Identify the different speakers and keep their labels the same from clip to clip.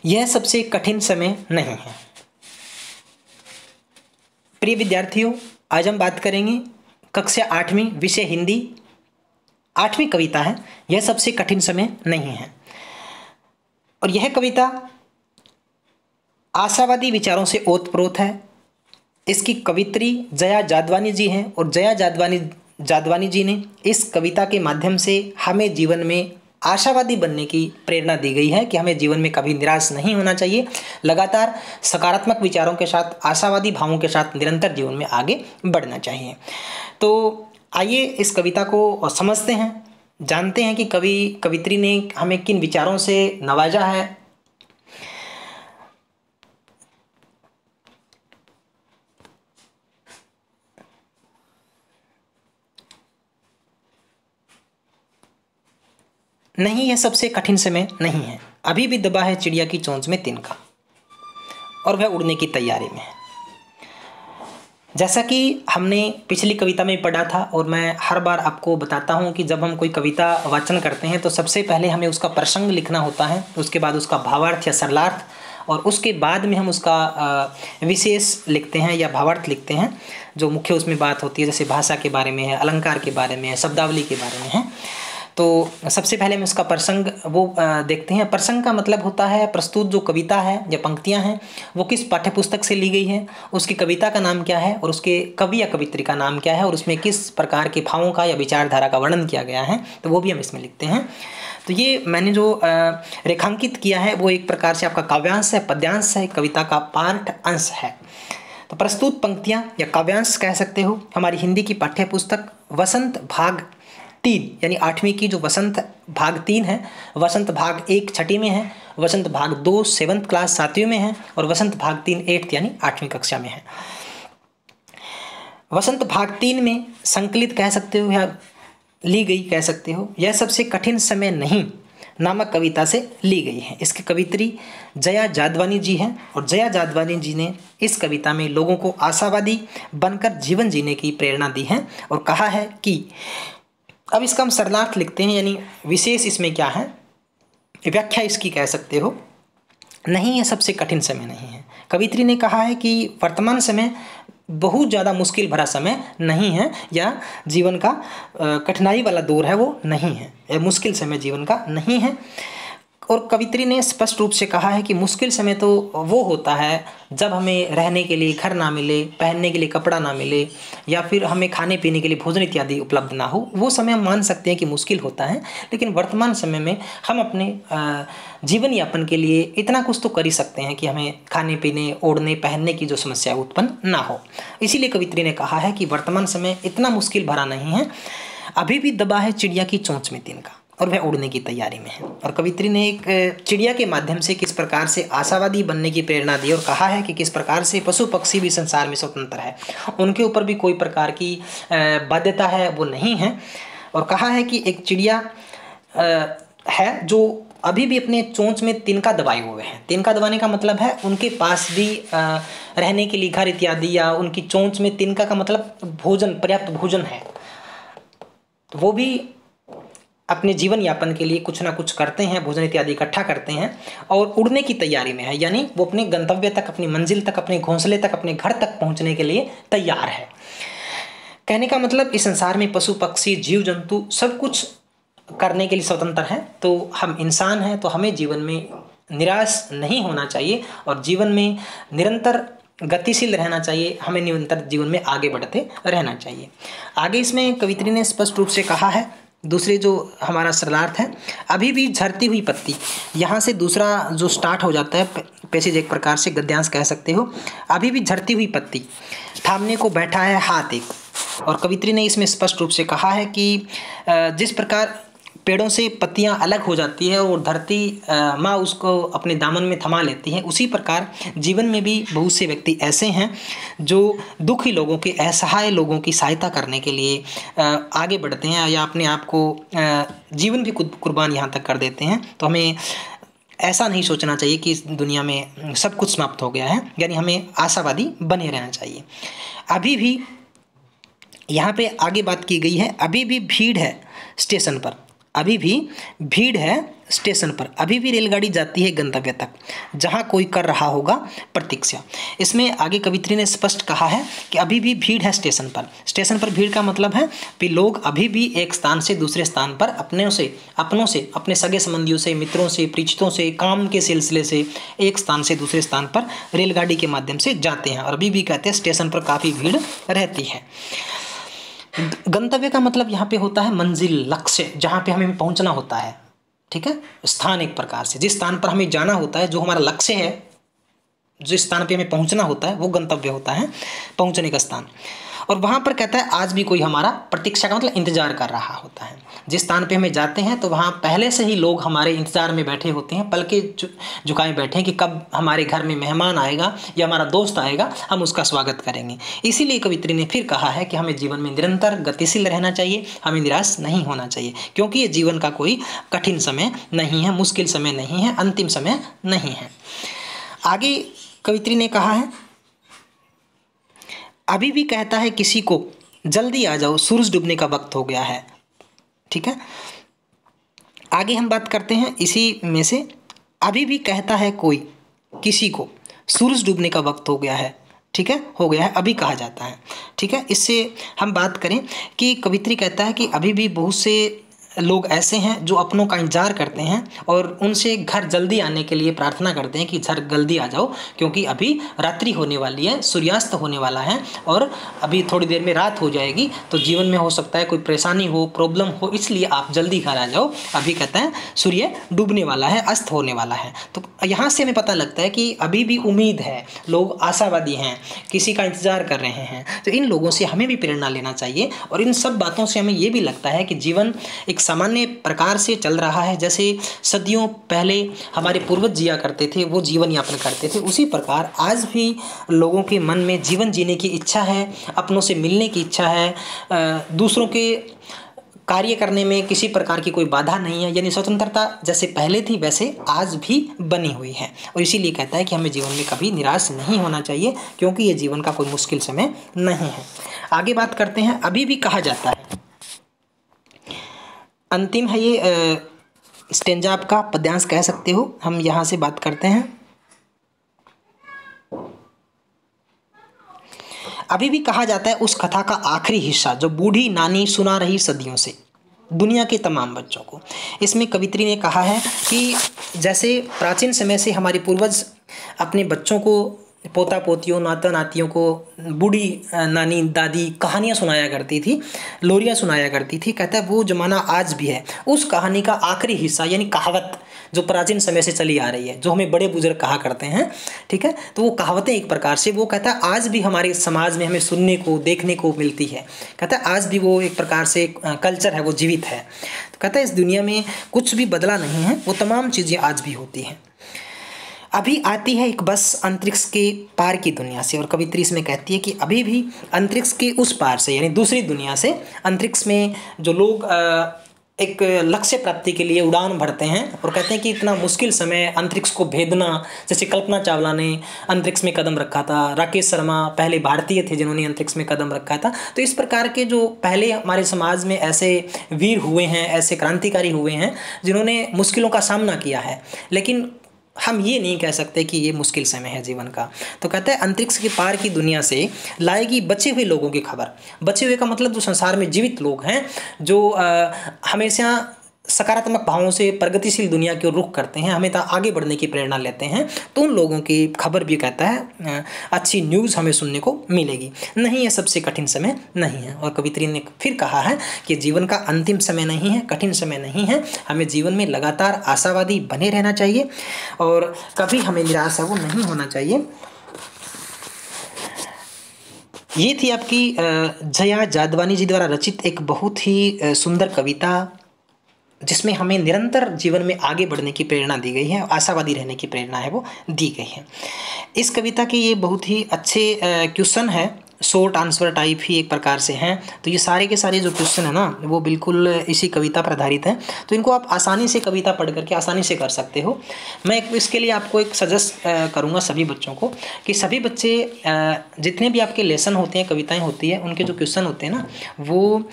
Speaker 1: यह सबसे कठिन समय नहीं है। प्रिय विद्यार्थियों, आज हम बात करेंगे कक्षा 8वीं विषय हिंदी 8वीं कविता है, यह सबसे कठिन समय नहीं है। और यह कविता आशावादी विचारों से ओतप्रोत है। इसकी कवित्री जया जादवानी जी हैं और जया जादवानी जी ने इस कविता के माध्यम से हमें जीवन में आशावादी बनने की प्रेरणा दी गई है कि हमें जीवन में कभी निराश नहीं होना चाहिए, लगातार सकारात्मक विचारों के साथ, आशावादी भावों के साथ निरंतर जीवन में आगे बढ़ना चाहिए। तो आइए इस कविता को समझते हैं, जानते हैं कि कवित्री ने हमें किन विचारों से नवाजा है। नहीं, यह सबसे कठिन समय नहीं है, अभी भी दबा है चिड़िया की चोंच में तिनका और वह उड़ने की तैयारी में है। जैसा कि हमने पिछली कविता में पढ़ा था और मैं हर बार आपको बताता हूँ कि जब हम कोई कविता वाचन करते हैं तो सबसे पहले हमें उसका प्रसंग लिखना होता है, उसके बाद उसका भावार्थ या सरलार्थ, और उसके बाद में हम उसका विशेष लिखते हैं या भावार्थ लिखते हैं, जो मुख्य उसमें बात होती है, जैसे भाषा के बारे में है, अलंकार के बारे में है, शब्दावली के बारे में है। तो सबसे पहले हम उसका प्रसंग देखते हैं। प्रसंग का मतलब होता है प्रस्तुत जो कविता है या पंक्तियां हैं वो किस पाठ्यपुस्तक से ली गई है, उसकी कविता का नाम क्या है और उसके कवि या कवित्री का नाम क्या है और उसमें किस प्रकार के भावों का या विचारधारा का वर्णन किया गया है, तो वो भी हम इसमें लिखते हैं। तो ये मैंने जो रेखांकित किया है वो एक प्रकार से आपका काव्यांश है, पद्यांश है, कविता का पाठ अंश है। तो प्रस्तुत पंक्तियाँ या काव्यांश कह सकते हो हमारी हिंदी की पाठ्यपुस्तक वसंत भाग 3 यानी 8वीं की जो वसंत भाग 3 है, वसंत भाग 1 छठी में है, वसंत भाग 2 7th क्लास 7वीं में है और वसंत भाग 3 8th यानी 8वीं कक्षा में है। वसंत भाग 3 में संकलित कह सकते हो या ली गई कह सकते हो, यह सबसे कठिन समय नहीं नामक कविता से ली गई है। इसकी कवित्री जया जादवानी जी हैं और जया जादवानी जी ने इस कविता में लोगों को आशावादी बनकर जीवन जीने की प्रेरणा दी है और कहा है कि, अब इसका हम सरलार्थ लिखते हैं, यानी विशेष इसमें क्या है, व्याख्या इसकी कह सकते हो। नहीं, यह सबसे कठिन समय नहीं है। कवित्री ने कहा है कि वर्तमान समय बहुत ज़्यादा मुश्किल भरा समय नहीं है या जीवन का कठिनाई वाला दौर है वो नहीं है, यह मुश्किल समय जीवन का नहीं है। और कवित्री ने स्पष्ट रूप से कहा है कि मुश्किल समय तो वो होता है जब हमें रहने के लिए घर ना मिले, पहनने के लिए कपड़ा ना मिले या फिर हमें खाने पीने के लिए भोजन इत्यादि उपलब्ध ना हो, वो समय हम मान सकते हैं कि मुश्किल होता है। लेकिन वर्तमान समय में हम अपने जीवन यापन के लिए इतना कुछ तो कर ही सकते हैं कि हमें खाने पीने, ओढ़ने, पहनने की जो समस्या उत्पन्न ना हो। इसीलिए कवित्री ने कहा है कि वर्तमान समय इतना मुश्किल भरा नहीं है, अभी भी दबा है चिड़िया की चोंच में तिनका और वह उड़ने की तैयारी में है। और कवित्री ने एक चिड़िया के माध्यम से किस प्रकार से आशावादी बनने की प्रेरणा दी और कहा है कि किस प्रकार से पशु पक्षी भी संसार में स्वतंत्र है, उनके ऊपर भी कोई प्रकार की बाध्यता है वो नहीं है। और कहा है कि एक चिड़िया है जो अभी भी अपने चोंच में तिनका दबाए हुए हैं। तिनका दबाने का मतलब है उनके पास भी रहने के लिए घर इत्यादि, या उनकी चोंच में तिनका का मतलब भोजन, पर्याप्त भोजन है। तो वो भी अपने जीवन यापन के लिए कुछ ना कुछ करते हैं, भोजन इत्यादि इकट्ठा करते हैं और उड़ने की तैयारी में है, यानी वो अपने गंतव्य तक, अपनी मंजिल तक, अपने घोंसले तक, अपने घर तक पहुंचने के लिए तैयार है। कहने का मतलब इस संसार में पशु पक्षी, जीव जंतु सब कुछ करने के लिए स्वतंत्र हैं, तो हम इंसान हैं, तो हमें जीवन में निराश नहीं होना चाहिए और जीवन में निरंतर गतिशील रहना चाहिए, हमें निरंतर जीवन में आगे बढ़ते रहना चाहिए। आगे इसमें कवित्री ने स्पष्ट रूप से कहा है, दूसरे जो हमारा सरलार्थ है, अभी भी झरती हुई पत्ती, यहाँ से दूसरा जो स्टार्ट हो जाता है पैसेज, एक प्रकार से गद्यांश कह सकते हो। अभी भी झरती हुई पत्ती, थामने को बैठा है हाथ एक। और कवित्री ने इसमें स्पष्ट रूप से कहा है कि जिस प्रकार पेड़ों से पत्तियां अलग हो जाती है और धरती माँ उसको अपने दामन में थमा लेती है, उसी प्रकार जीवन में भी बहुत से व्यक्ति ऐसे हैं जो दुखी लोगों के, असहाय लोगों की सहायता करने के लिए आगे बढ़ते हैं या अपने आप को जीवन भी कुर्बान यहाँ तक कर देते हैं। तो हमें ऐसा नहीं सोचना चाहिए कि इस दुनिया में सब कुछ समाप्त हो गया है, यानी हमें आशावादी बने रहना चाहिए। अभी भी यहाँ पे आगे बात की गई है, अभी भी भीड़ है स्टेशन पर, अभी भी भीड़ है स्टेशन पर अभी भी रेलगाड़ी जाती है गंतव्य तक, जहां कोई कर रहा होगा प्रतीक्षा। इसमें आगे कवित्री ने स्पष्ट कहा है कि अभी भी भीड़ है स्टेशन पर। स्टेशन पर भीड़ का मतलब है कि लोग अभी भी एक स्थान से दूसरे स्थान पर अपनों से, अपने सगे संबंधियों से, मित्रों से, परिचितों से, काम के सिलसिले से एक स्थान से दूसरे स्थान पर रेलगाड़ी के माध्यम से जाते हैं, और अभी भी कहते हैं स्टेशन पर काफ़ी भीड़ रहती है। गंतव्य का मतलब यहाँ पे होता है मंजिल, लक्ष्य, जहाँ पे हमें पहुँचना होता है। ठीक है, स्थान एक प्रकार से जिस स्थान पर हमें जाना होता है, जो हमारा लक्ष्य है, जिस स्थान पे हमें पहुंचना होता है, वो गंतव्य होता है, पहुंचने का स्थान। और वहाँ पर कहता है आज भी कोई हमारा प्रतीक्षा का मतलब इंतजार कर रहा होता है। जिस स्थान पे हमें जाते हैं तो वहाँ पहले से ही लोग हमारे इंतजार में बैठे होते हैं, पलके झुकाए बैठे हैं कि कब हमारे घर में मेहमान आएगा या हमारा दोस्त आएगा, हम उसका स्वागत करेंगे। इसीलिए कवित्री ने फिर कहा है कि हमें जीवन में निरंतर गतिशील रहना चाहिए, हमें निराश नहीं होना चाहिए, क्योंकि ये जीवन का कोई कठिन समय नहीं है, मुश्किल समय नहीं है, अंतिम समय नहीं है। आगे कवित्री ने कहा है अभी भी कहता है किसी को जल्दी आ जाओ, सूरज डूबने का वक्त हो गया है। ठीक है, आगे हम बात करते हैं इसी में से, अभी भी कहता है कोई किसी को सूरज डूबने का वक्त हो गया है। ठीक है, हो गया है, अभी कहा जाता है। ठीक है, इससे हम बात करें कि कवित्री कहता है कि अभी भी बहुत से लोग ऐसे हैं जो अपनों का इंतजार करते हैं और उनसे घर जल्दी आने के लिए प्रार्थना करते हैं कि घर जल्दी आ जाओ, क्योंकि अभी रात्रि होने वाली है, सूर्यास्त होने वाला है और अभी थोड़ी देर में रात हो जाएगी, तो जीवन में हो सकता है कोई परेशानी हो, प्रॉब्लम हो, इसलिए आप जल्दी घर आ जाओ। अभी कहता है सूर्य डूबने वाला है, अस्त होने वाला है। तो यहाँ से हमें पता लगता है कि अभी भी उम्मीद है, लोग आशावादी हैं, किसी का इंतजार कर रहे हैं। तो इन लोगों से हमें भी प्रेरणा लेना चाहिए, और इन सब बातों से हमें ये भी लगता है कि जीवन एक सामान्य प्रकार से चल रहा है। जैसे सदियों पहले हमारे पूर्वज जिया करते थे, वो जीवन यापन करते थे, उसी प्रकार आज भी लोगों के मन में जीवन जीने की इच्छा है, अपनों से मिलने की इच्छा है, दूसरों के कार्य करने में किसी प्रकार की कोई बाधा नहीं है। यानी स्वतंत्रता जैसे पहले थी वैसे आज भी बनी हुई है, और इसीलिए कहता है कि हमें जीवन में कभी निराश नहीं होना चाहिए, क्योंकि ये जीवन का कोई मुश्किल समय नहीं है। आगे बात करते हैं, अभी भी कहा जाता है, अंतिम है ये स्टेंजा, आपका पद्यांश कह सकते हो। हम यहाँ से बात करते हैं, अभी भी कहा जाता है उस कथा का आखिरी हिस्सा जो बूढ़ी नानी सुना रही सदियों से दुनिया के तमाम बच्चों को। इसमें कवित्री ने कहा है कि जैसे प्राचीन समय से हमारे पूर्वज अपने बच्चों को, पोता पोतियों, नाता नातियों को बूढ़ी नानी दादी कहानियाँ सुनाया करती थी, लोरियाँ सुनाया करती थी। कहता है वो ज़माना आज भी है। उस कहानी का आखिरी हिस्सा यानी कहावत जो प्राचीन समय से चली आ रही है, जो हमें बड़े बुजुर्ग कहा करते हैं, ठीक है, तो वो कहावतें एक प्रकार से, वो कहता है आज भी हमारे समाज में हमें सुनने को, देखने को मिलती है। कहता है आज भी वो एक प्रकार से कल्चर है, वो जीवित है। तो कहता है इस दुनिया में कुछ भी बदला नहीं है, वो तमाम चीज़ें आज भी होती हैं। अभी आती है एक बस अंतरिक्ष के पार की दुनिया से, और कवित्री इसमें कहती है कि अभी भी अंतरिक्ष के उस पार से, यानी दूसरी दुनिया से, अंतरिक्ष में जो लोग एक लक्ष्य प्राप्ति के लिए उड़ान भरते हैं और कहते हैं कि इतना मुश्किल समय अंतरिक्ष को भेदना, जैसे कल्पना चावला ने अंतरिक्ष में कदम रखा था, राकेश शर्मा पहले भारतीय थे जिन्होंने अंतरिक्ष में कदम रखा था। तो इस प्रकार के जो पहले हमारे समाज में ऐसे वीर हुए हैं, ऐसे क्रांतिकारी हुए हैं जिन्होंने मुश्किलों का सामना किया है, लेकिन हम ये नहीं कह सकते कि ये मुश्किल समय है जीवन का। तो कहते हैं अंतरिक्ष के पार की दुनिया से लाएगी बचे हुए लोगों की खबर। बचे हुए का मतलब जो संसार में जीवित लोग हैं, जो हमेशा सकारात्मक भावों से प्रगतिशील दुनिया की ओर रुख करते हैं, हमें आगे बढ़ने की प्रेरणा लेते हैं, तो उन लोगों की खबर भी कहता है अच्छी न्यूज़ हमें सुनने को मिलेगी। नहीं, ये सबसे कठिन समय नहीं है। और कवित्री ने फिर कहा है कि जीवन का अंतिम समय नहीं है, कठिन समय नहीं है, हमें जीवन में लगातार आशावादी बने रहना चाहिए और कभी हमें निराश है वो नहीं होना चाहिए। ये थी आपकी जया जादवानी जी द्वारा रचित एक बहुत ही सुंदर कविता, जिसमें हमें निरंतर जीवन में आगे बढ़ने की प्रेरणा दी गई है, आशावादी रहने की प्रेरणा है वो दी गई है। इस कविता के ये बहुत ही अच्छे क्वेश्चन है शॉर्ट आंसर टाइप ही एक प्रकार से हैं। तो ये सारे के सारे जो क्वेश्चन है ना वो बिल्कुल इसी कविता पर आधारित हैं। तो इनको आप आसानी से कविता पढ़ करके आसानी से कर सकते हो। मैं इसके लिए आपको एक सजेस्ट करूँगा सभी बच्चों को कि सभी बच्चे जितने भी आपके लेसन होते हैं, कविताएँ होती है, उनके जो क्वेश्चन होते हैं ना वो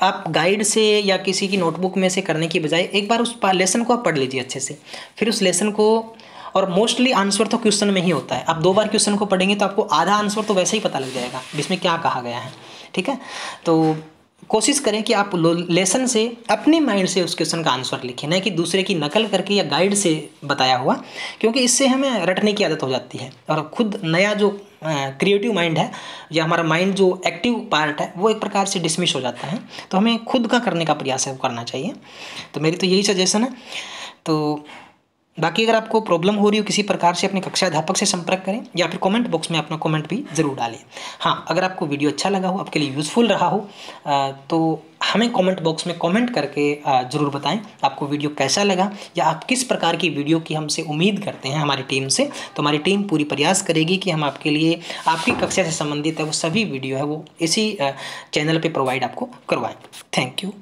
Speaker 1: आप गाइड से या किसी की नोटबुक में से करने की बजाय एक बार उस लेसन को आप पढ़ लीजिए अच्छे से। फिर उस लेसन को, और मोस्टली आंसर तो क्वेश्चन में ही होता है, आप 2 बार क्वेश्चन को पढ़ेंगे तो आपको आधा आंसर तो वैसे ही पता लग जाएगा इसमें क्या कहा गया है। ठीक है, तो कोशिश करें कि आप लेसन से अपने माइंड से उस क्वेश्चन का आंसर लिखें, नहीं कि दूसरे की नकल करके या गाइड से बताया हुआ, क्योंकि इससे हमें रटने की आदत हो जाती है और खुद नया जो क्रिएटिव माइंड है या हमारा माइंड जो एक्टिव पार्ट है वो एक प्रकार से डिसमिस हो जाता है। तो हमें खुद का करने का प्रयास है करना चाहिए। तो मेरी तो यही सजेशन है। तो बाकी अगर आपको प्रॉब्लम हो रही हो किसी प्रकार से अपने कक्षा अध्यापक से संपर्क करें या फिर कमेंट बॉक्स में अपना कमेंट भी ज़रूर डालें। हाँ, अगर आपको वीडियो अच्छा लगा हो, आपके लिए यूज़फुल रहा हो, तो हमें कमेंट बॉक्स में कमेंट करके ज़रूर बताएं आपको वीडियो कैसा लगा या आप किस प्रकार की वीडियो की हमसे उम्मीद करते हैं हमारी टीम से। तो हमारी टीम पूरी प्रयास करेगी कि हम आपके लिए आपकी कक्षा से संबंधित है वो सभी वीडियो है वो इसी चैनल पर प्रोवाइड आपको करवाएँ। Thank you.